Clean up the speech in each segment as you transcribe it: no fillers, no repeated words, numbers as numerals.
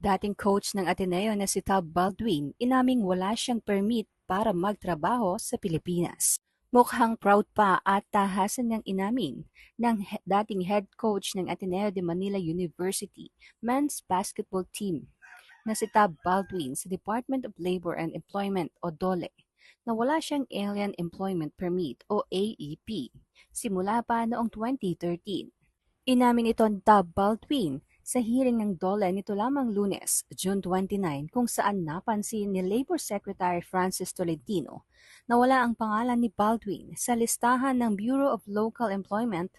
Dating coach ng Ateneo na si Tab Baldwin, inaming wala siyang permit para magtrabaho sa Pilipinas. Mukhang proud pa at tahasan niyang inamin ng dating head coach ng Ateneo de Manila University men's basketball team na si Tab Baldwin sa Department of Labor and Employment o DOLE na wala siyang Alien Employment Permit o AEP simula pa noong 2013. Inamin ito ni Tab Baldwin sa hearing ng DOLE nito lamang Lunes, June 29, kung saan napansin ni Labor Secretary Francis Tolentino na wala ang pangalan ni Baldwin sa listahan ng Bureau of Local Employment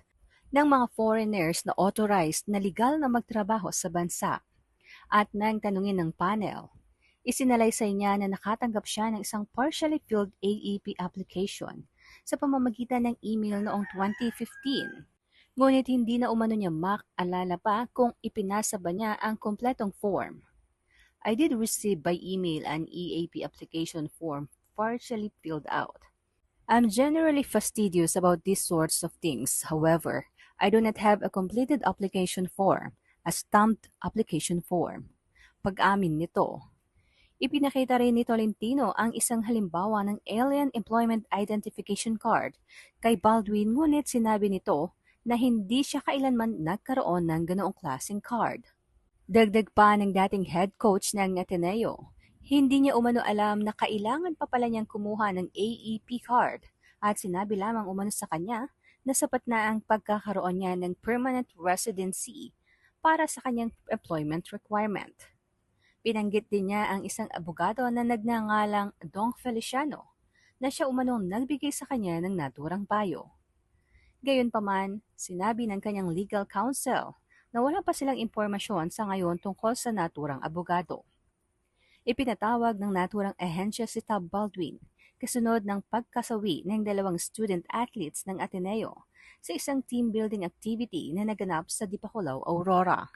ng mga foreigners na authorized na legal na magtrabaho sa bansa. At nang tanungin ng panel, isinalaysay niya na nakatanggap siya ng isang partially filled AEP application sa pamamagitan ng email noong 2015. Ngunit hindi na umano niya maalala pa kung ipinasa ba niya ang kompletong form. I did receive by email an EAP application form partially filled out. I'm generally fastidious about these sorts of things. However, I do not have a completed application form, a stamped application form. Pag-amin nito, ipinakita rin ni Tolentino ang isang halimbawa ng Alien Employment Identification Card kay Baldwin, ngunit sinabi nito na hindi siya kailanman nagkaroon ng ganoong klaseng card. Dagdag pa ng dating head coach ng Ateneo, hindi niya umano alam na kailangan pa pala niyang kumuha ng AEP card at sinabi lamang umano sa kanya na sapat na ang pagkakaroon niya ng permanent residency para sa kanyang employment requirement. Binanggit din niya ang isang abogado na nagngangalang Dong Feliciano na siya umanong nagbigay sa kanya ng naturang payo. Gayunpaman, sinabi ng kanyang legal counsel na wala pa silang impormasyon sa ngayon tungkol sa naturang abogado. Ipinatawag ng naturang ahensya si Tab Baldwin kasunod ng pagkasawi ng dalawang student athletes ng Ateneo sa isang team building activity na naganap sa Dipakulaw, Aurora.